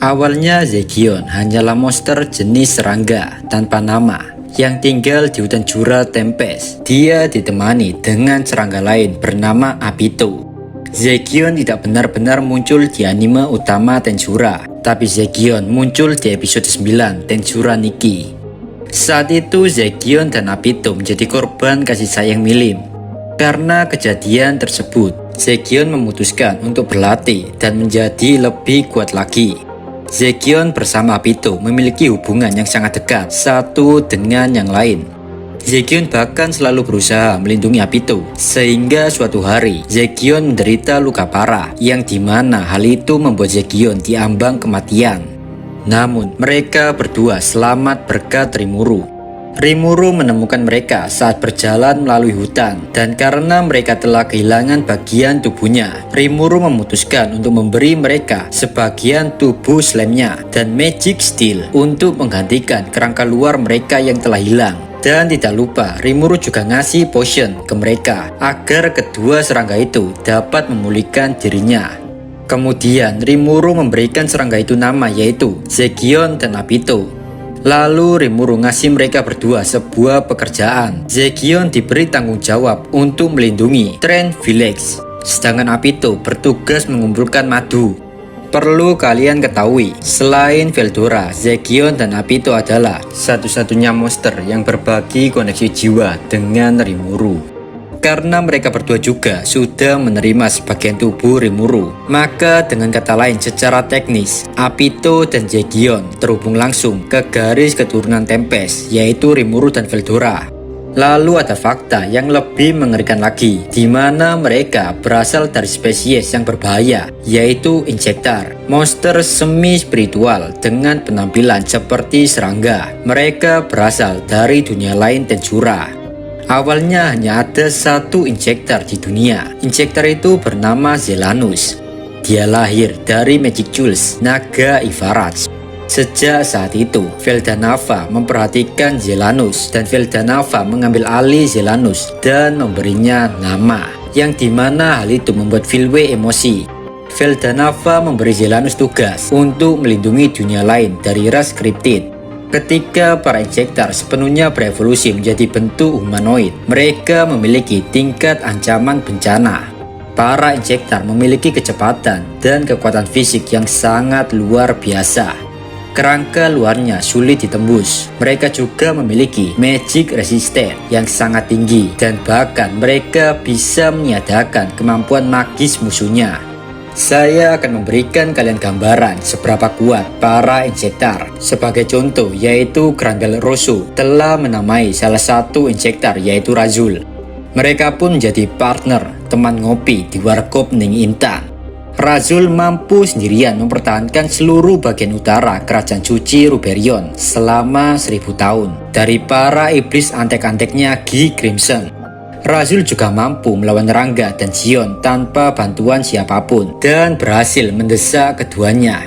Awalnya Zegion hanyalah monster jenis serangga tanpa nama yang tinggal di hutan Jura Tempest. Dia ditemani dengan serangga lain bernama Abito. Zegion tidak benar-benar muncul di anime utama Tensura, tapi Zegion muncul di episode 9 Tensura Nikki. Saat itu Zegion dan Abito menjadi korban kasih sayang Milim. Karena kejadian tersebut, Zegion memutuskan untuk berlatih dan menjadi lebih kuat lagi. Zegion bersama Abito memiliki hubungan yang sangat dekat satu dengan yang lain. Zegion bahkan selalu berusaha melindungi Abito, sehingga suatu hari Zegion menderita luka parah yang dimana hal itu membuat Zegion diambang kematian. Namun mereka berdua selamat berkat Rimuru. Rimuru menemukan mereka saat berjalan melalui hutan, dan karena mereka telah kehilangan bagian tubuhnya, Rimuru memutuskan untuk memberi mereka sebagian tubuh slamnya dan magic steel untuk menggantikan kerangka luar mereka yang telah hilang. Dan tidak lupa, Rimuru juga ngasih potion ke mereka agar kedua serangga itu dapat memulihkan dirinya. Kemudian Rimuru memberikan serangga itu nama, yaitu Zegion dan Abito. Lalu Rimuru ngasih mereka berdua sebuah pekerjaan. Zegion diberi tanggung jawab untuk melindungi Train Village, sedangkan Abito bertugas mengumpulkan madu. Perlu kalian ketahui, selain Veldora, Zegion dan Abito adalah satu-satunya monster yang berbagi koneksi jiwa dengan Rimuru. Karena mereka berdua juga sudah menerima sebagian tubuh Rimuru, maka dengan kata lain secara teknis, Abito dan Zegion terhubung langsung ke garis keturunan Tempest, yaitu Rimuru dan Veldora. Lalu ada fakta yang lebih mengerikan lagi, di mana mereka berasal dari spesies yang berbahaya, yaitu Injector, monster semi-spiritual dengan penampilan seperti serangga. Mereka berasal dari dunia lain Tensura. Awalnya hanya ada satu Injector di dunia. Injector itu bernama Zelanus. Dia lahir dari Magic Jewels Naga Ivaraj. Sejak saat itu, Veldanava memperhatikan Zelanus dan Veldanava mengambil alih Zelanus dan memberinya nama, yang dimana hal itu membuat Filwe emosi. Veldanava memberi Zelanus tugas untuk melindungi dunia lain dari ras Cryptid. Ketika para Injector sepenuhnya berevolusi menjadi bentuk humanoid, mereka memiliki tingkat ancaman bencana. Para Injector memiliki kecepatan dan kekuatan fisik yang sangat luar biasa. Kerangka luarnya sulit ditembus. Mereka juga memiliki magic resistance yang sangat tinggi, dan bahkan mereka bisa meniadakan kemampuan magis musuhnya. Saya akan memberikan kalian gambaran seberapa kuat para Injector. Sebagai contoh, yaitu Granbel Rosso telah menamai salah satu Injector, yaitu Razul. Mereka pun menjadi partner teman ngopi di Warkop Ning Intan. Razul mampu sendirian mempertahankan seluruh bagian utara kerajaan suci Ruberion selama 1000 tahun dari para iblis antek-anteknya Gi Crimson. Razul juga mampu melawan Rangga dan Xion tanpa bantuan siapapun dan berhasil mendesak keduanya.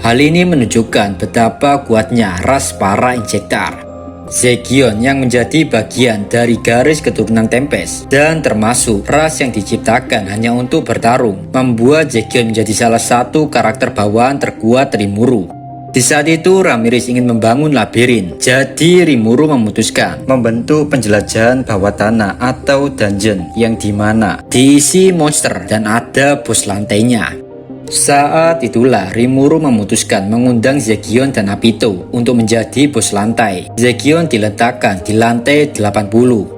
Hal ini menunjukkan betapa kuatnya ras para Injector. Zegion yang menjadi bagian dari garis keturunan Tempest dan termasuk ras yang diciptakan hanya untuk bertarung, membuat Zegion menjadi salah satu karakter bawaan terkuat Rimuru. Di saat itu Ramirez ingin membangun labirin, jadi Rimuru memutuskan membentuk penjelajahan bawah tanah atau dungeon yang dimana diisi monster dan ada bos lantainya. Saat itulah Rimuru memutuskan mengundang Zegion dan Abito untuk menjadi bos lantai. Zegion diletakkan di lantai 80.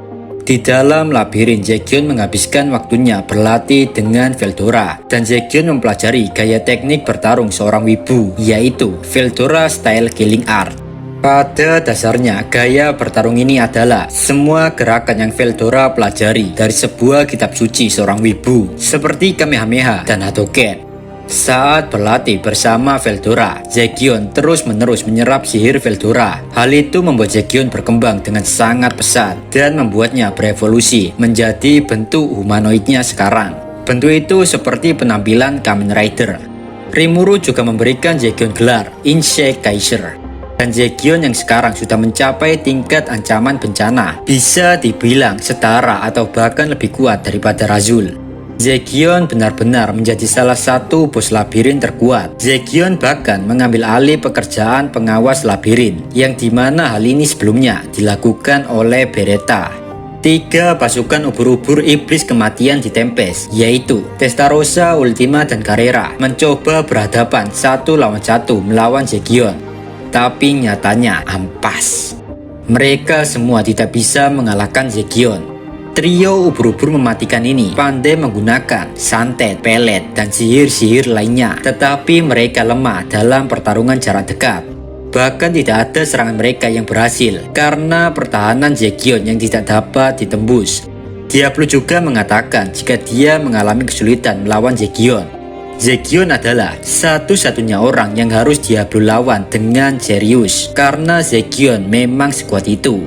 Di dalam labirin, Zegion menghabiskan waktunya berlatih dengan Veldora, dan Zegion mempelajari gaya teknik bertarung seorang wibu, yaitu Veldora Style Killing Art. Pada dasarnya, gaya bertarung ini adalah semua gerakan yang Veldora pelajari dari sebuah kitab suci seorang wibu, seperti Kamehameha dan Hadoken. Saat berlatih bersama Veldora, Zegion terus-menerus menyerap sihir Veldora. Hal itu membuat Zegion berkembang dengan sangat pesat dan membuatnya berevolusi menjadi bentuk humanoidnya sekarang. Bentuk itu seperti penampilan Kamen Rider. Rimuru juga memberikan Zegion gelar Insect Kaiser. Dan Zegion yang sekarang sudah mencapai tingkat ancaman bencana bisa dibilang setara atau bahkan lebih kuat daripada Razul. Zegion benar-benar menjadi salah satu bos labirin terkuat. Zegion bahkan mengambil alih pekerjaan pengawas labirin, yang dimana hal ini sebelumnya dilakukan oleh Beretta. 3 pasukan ubur-ubur iblis kematian di Tempest, yaitu Testarossa, Ultima, dan Carrera, mencoba berhadapan 1 lawan 1 melawan Zegion. Tapi nyatanya ampas. Mereka semua tidak bisa mengalahkan Zegion. Trio ubur-ubur mematikan ini pandai menggunakan santet, pelet, dan sihir-sihir lainnya. Tetapi mereka lemah dalam pertarungan jarak dekat. Bahkan tidak ada serangan mereka yang berhasil karena pertahanan Zegion yang tidak dapat ditembus. Diablo juga mengatakan jika dia mengalami kesulitan melawan Zegion. Zegion adalah satu-satunya orang yang harus Diablo lawan dengan serius karena Zegion memang sekuat itu.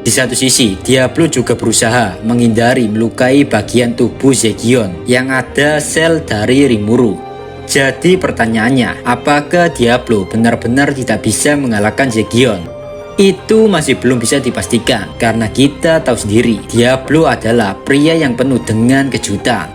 Di satu sisi, Diablo juga berusaha menghindari melukai bagian tubuh Zegion yang ada sel dari Rimuru. Jadi pertanyaannya, apakah Diablo benar-benar tidak bisa mengalahkan Zegion? Itu masih belum bisa dipastikan karena kita tahu sendiri Diablo adalah pria yang penuh dengan kejutan.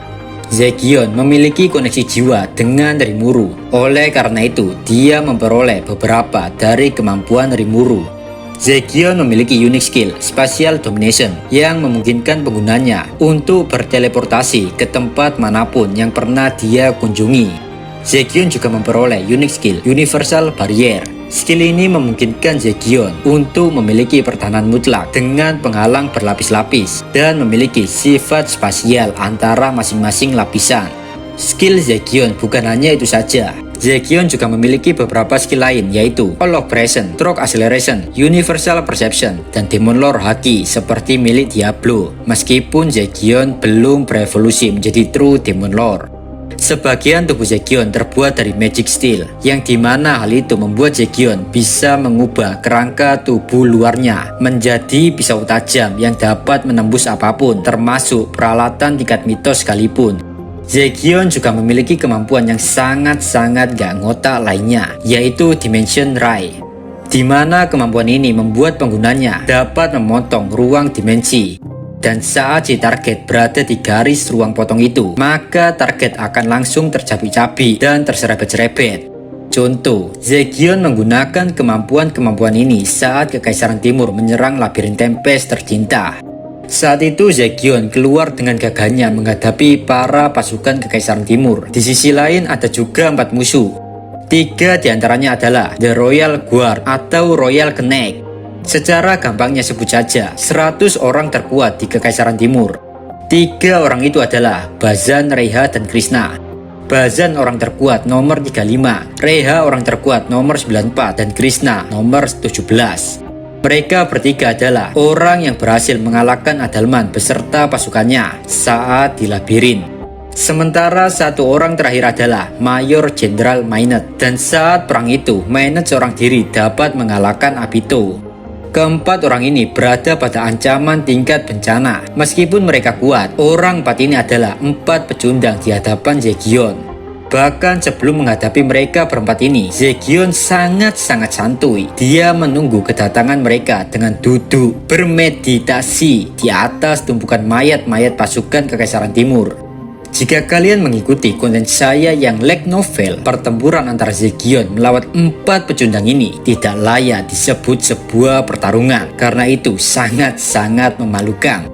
Zegion memiliki koneksi jiwa dengan Rimuru. Oleh karena itu, dia memperoleh beberapa dari kemampuan Rimuru. Zegion memiliki unik skill Spatial Domination yang memungkinkan penggunanya untuk berteleportasi ke tempat manapun yang pernah dia kunjungi. Zegion juga memperoleh unik skill Universal Barrier. Skill ini memungkinkan Zegion untuk memiliki pertahanan mutlak dengan penghalang berlapis-lapis dan memiliki sifat spasial antara masing-masing lapisan. Skill Zegion bukan hanya itu saja. Zegion juga memiliki beberapa skill lain, yaitu All of Presence, Stroke Acceleration, Universal Perception, dan Demon Lore Haki seperti milik Diablo. Meskipun Zegion belum berevolusi menjadi True Demon Lore. Sebagian tubuh Zegion terbuat dari Magic Steel, yang dimana hal itu membuat Zegion bisa mengubah kerangka tubuh luarnya menjadi pisau tajam yang dapat menembus apapun, termasuk peralatan tingkat mitos sekalipun. Zegion juga memiliki kemampuan yang sangat-sangat gak ngotak lainnya, yaitu Dimension Ray, di mana kemampuan ini membuat penggunanya dapat memotong ruang dimensi. Dan saat si target berada di garis ruang potong itu, maka target akan langsung tercabik-cabik dan terserempet-serempet. Contoh, Zegion menggunakan kemampuan-kemampuan ini saat Kekaisaran Timur menyerang labirin Tempest tercinta. Saat itu Zegion keluar dengan gagahnya menghadapi para pasukan Kekaisaran Timur. Di sisi lain ada juga 4 musuh. 3 diantaranya adalah The Royal Guard atau Royal Knight. Secara gampangnya sebut saja 100 orang terkuat di Kekaisaran Timur. 3 orang itu adalah Bazan, Reiha, dan Krishna. Bazan orang terkuat nomor 35, Reiha orang terkuat nomor 94, dan Krishna nomor 17. Mereka bertiga adalah orang yang berhasil mengalahkan Adalman beserta pasukannya saat di labirin. Sementara 1 orang terakhir adalah Mayor Jenderal Maynard, dan saat perang itu Maynard seorang diri dapat mengalahkan Abito. Keempat orang ini berada pada ancaman tingkat bencana. Meskipun mereka kuat, orang 4 ini adalah 4 pecundang di hadapan Zegion. Bahkan sebelum menghadapi mereka berempat ini, Zegion sangat-sangat santuy. Dia menunggu kedatangan mereka dengan duduk bermeditasi di atas tumpukan mayat-mayat pasukan Kekaisaran Timur. Jika kalian mengikuti konten saya yang light novel, pertempuran antara Zegion melawan 4 pecundang ini tidak layak disebut sebuah pertarungan karena itu sangat-sangat memalukan.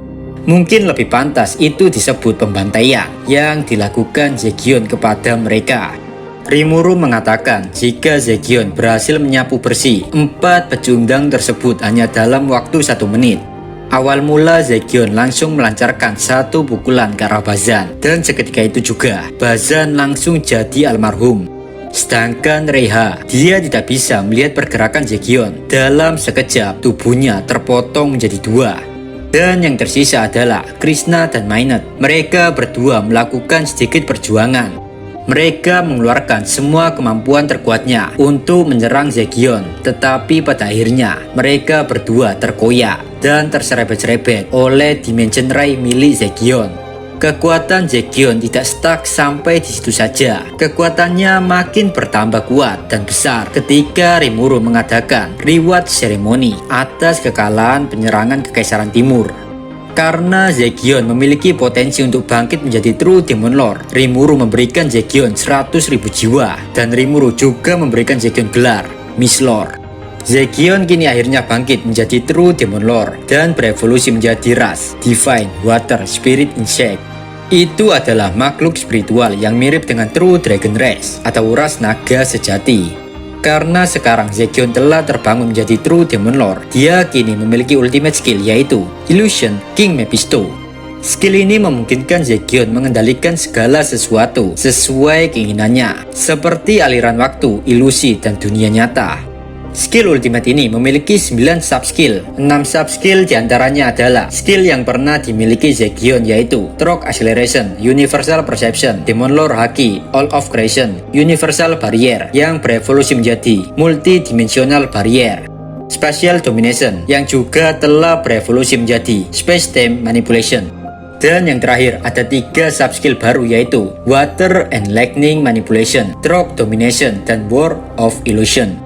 Mungkin lebih pantas itu disebut pembantaian yang dilakukan Zegion kepada mereka. Rimuru mengatakan jika Zegion berhasil menyapu bersih 4 pecundang tersebut hanya dalam waktu 1 menit. Awal mula Zegion langsung melancarkan 1 pukulan ke arah Bazan, dan seketika itu juga Bazan langsung jadi almarhum. Sedangkan Reiha, dia tidak bisa melihat pergerakan Zegion. Dalam sekejap tubuhnya terpotong menjadi 2. Dan yang tersisa adalah Krishna dan Maynard. Mereka berdua melakukan sedikit perjuangan. Mereka mengeluarkan semua kemampuan terkuatnya untuk menyerang Zegion. Tetapi pada akhirnya mereka berdua terkoyak dan terserempet-serempet oleh Dimension Ray milik Zegion. Kekuatan Zegion tidak stuck sampai di situ saja. Kekuatannya makin bertambah kuat dan besar ketika Rimuru mengadakan reward ceremony atas kekalahan penyerangan Kekaisaran Timur. Karena Zegion memiliki potensi untuk bangkit menjadi True Demon Lord, Rimuru memberikan Zegion 100.000 jiwa, dan Rimuru juga memberikan Zegion gelar Mist Lord. Zegion kini akhirnya bangkit menjadi True Demon Lord dan berevolusi menjadi ras Divine Water Spirit Insect. Itu adalah makhluk spiritual yang mirip dengan True Dragon Race atau ras naga sejati. Karena sekarang Zegion telah terbangun menjadi True Demon Lord, dia kini memiliki ultimate skill yaitu Illusion King Mephisto. Skill ini memungkinkan Zegion mengendalikan segala sesuatu sesuai keinginannya, seperti aliran waktu, ilusi, dan dunia nyata. Skill ultimate ini memiliki 9 sub-skill. 6 sub-skill diantaranya adalah skill yang pernah dimiliki Zegion yaitu Rock Acceleration, Universal Perception, Demon Lord Haki, All of Creation, Universal Barrier yang berevolusi menjadi Multidimensional Barrier, Spatial Domination yang juga telah berevolusi menjadi Space Time Manipulation. Dan yang terakhir ada 3 sub-skill baru yaitu Water and Lightning Manipulation, Rock Domination, dan War of Illusion.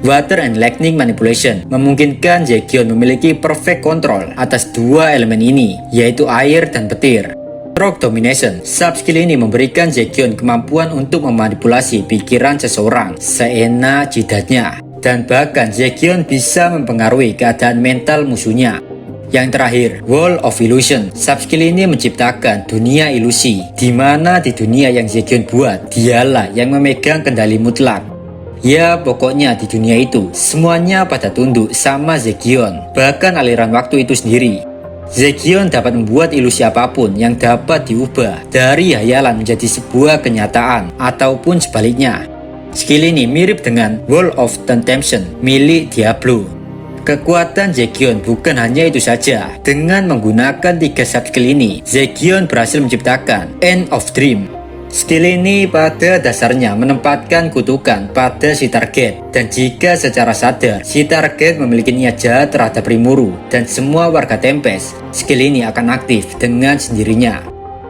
Water and Lightning Manipulation memungkinkan Zegion memiliki perfect control atas 2 elemen ini, yaitu air dan petir. Rock Domination, sub-skill ini memberikan Zegion kemampuan untuk memanipulasi pikiran seseorang seenak jidatnya, dan bahkan Zegion bisa mempengaruhi keadaan mental musuhnya. Yang terakhir, Wall of Illusion, sub-skill ini menciptakan dunia ilusi, di mana di dunia yang Zegion buat, dialah yang memegang kendali mutlak. Ya, pokoknya di dunia itu, semuanya pada tunduk sama Zegion, bahkan aliran waktu itu sendiri. Zegion dapat membuat ilusi apapun yang dapat diubah dari hayalan menjadi sebuah kenyataan, ataupun sebaliknya. Skill ini mirip dengan Wall of Temptation milik Diablo. Kekuatan Zegion bukan hanya itu saja. Dengan menggunakan 3 sub-skill ini, Zegion berhasil menciptakan End of Dream. Skill ini pada dasarnya menempatkan kutukan pada si target, dan jika secara sadar si target memiliki niat jahat terhadap Rimuru dan semua warga Tempest, skill ini akan aktif dengan sendirinya.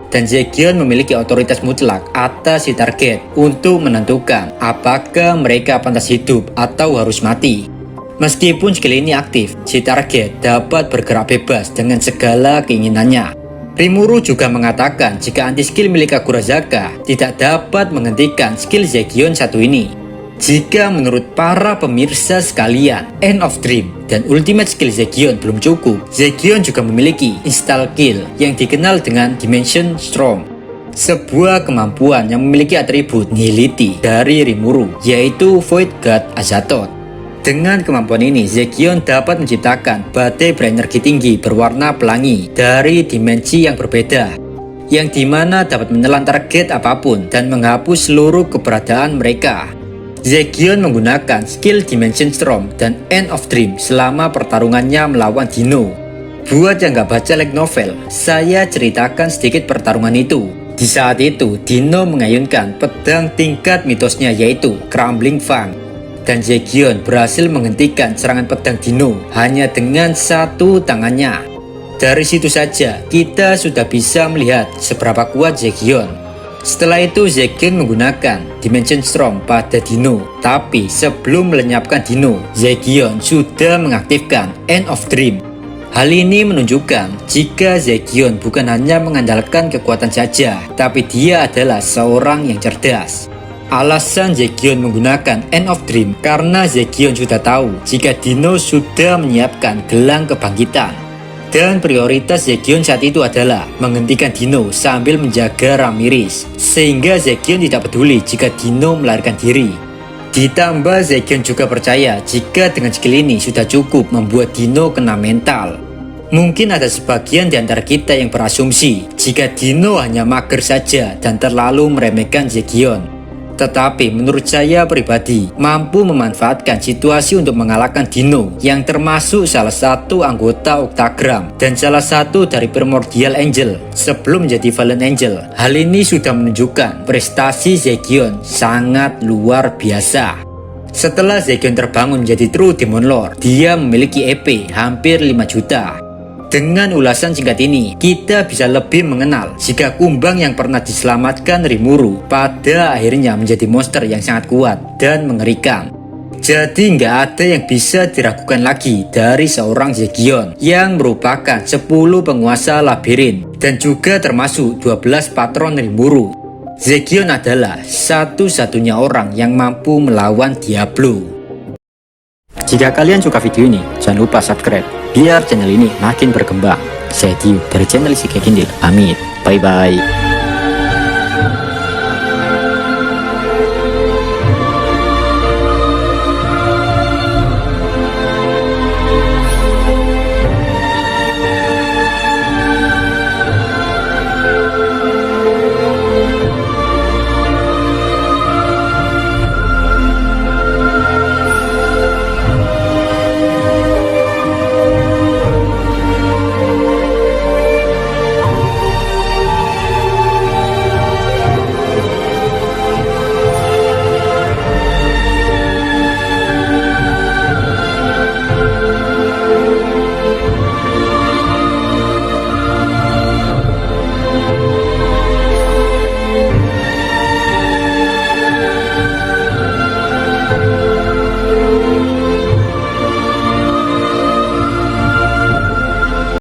Dan Zegion memiliki otoritas mutlak atas si target untuk menentukan apakah mereka pantas hidup atau harus mati. Meskipun skill ini aktif, si target dapat bergerak bebas dengan segala keinginannya. Rimuru juga mengatakan jika anti-skill milik Kagurazaka tidak dapat menghentikan skill Zegion satu ini. Jika menurut para pemirsa sekalian, End of Dream dan Ultimate Skill Zegion belum cukup, Zegion juga memiliki Install Kill yang dikenal dengan Dimension Storm, sebuah kemampuan yang memiliki atribut Nihility dari Rimuru, yaitu Void God Azathoth. Dengan kemampuan ini, Zegion dapat menciptakan badai berenergi tinggi berwarna pelangi dari dimensi yang berbeda, yang dimana dapat menelan target apapun dan menghapus seluruh keberadaan mereka. Zegion menggunakan skill Dimension Storm dan End of Dream selama pertarungannya melawan Dino. Buat yang gak baca light novel, saya ceritakan sedikit pertarungan itu. Di saat itu, Dino mengayunkan pedang tingkat mitosnya yaitu Crumbling Fang. Dan Zegion berhasil menghentikan serangan pedang Dino hanya dengan satu tangannya. Dari situ saja kita sudah bisa melihat seberapa kuat Zegion. Setelah itu Zegion menggunakan Dimension Storm pada Dino, tapi sebelum melenyapkan Dino, Zegion sudah mengaktifkan End of Dream. Hal ini menunjukkan jika Zegion bukan hanya mengandalkan kekuatan saja, tapi dia adalah seorang yang cerdas. Alasan Zegion menggunakan End of Dream karena Zegion sudah tahu jika Dino sudah menyiapkan gelang kebangkitan. Dan prioritas Zegion saat itu adalah menghentikan Dino sambil menjaga Ramiris, sehingga Zegion tidak peduli jika Dino melarikan diri. Ditambah Zegion juga percaya jika dengan skill ini sudah cukup membuat Dino kena mental. Mungkin ada sebagian di antara kita yang berasumsi jika Dino hanya mager saja dan terlalu meremehkan Zegion. Tetapi menurut saya pribadi, mampu memanfaatkan situasi untuk mengalahkan Dino yang termasuk salah satu anggota Octagram dan salah satu dari Primordial Angel sebelum menjadi Fallen Angel. Hal ini sudah menunjukkan prestasi Zegion sangat luar biasa. Setelah Zegion terbangun menjadi True Demon Lord, dia memiliki EP hampir 5 juta. Dengan ulasan singkat ini, kita bisa lebih mengenal jika kumbang yang pernah diselamatkan Rimuru pada akhirnya menjadi monster yang sangat kuat dan mengerikan. Jadi nggak ada yang bisa diragukan lagi dari seorang Zegion yang merupakan 10 penguasa labirin dan juga termasuk 12 patron Rimuru. Zegion adalah satu-satunya orang yang mampu melawan Diablo. Jika kalian suka video ini, jangan lupa subscribe biar channel ini makin berkembang. Saya Dio dari channel Isi Kindle. Pamit. Bye bye.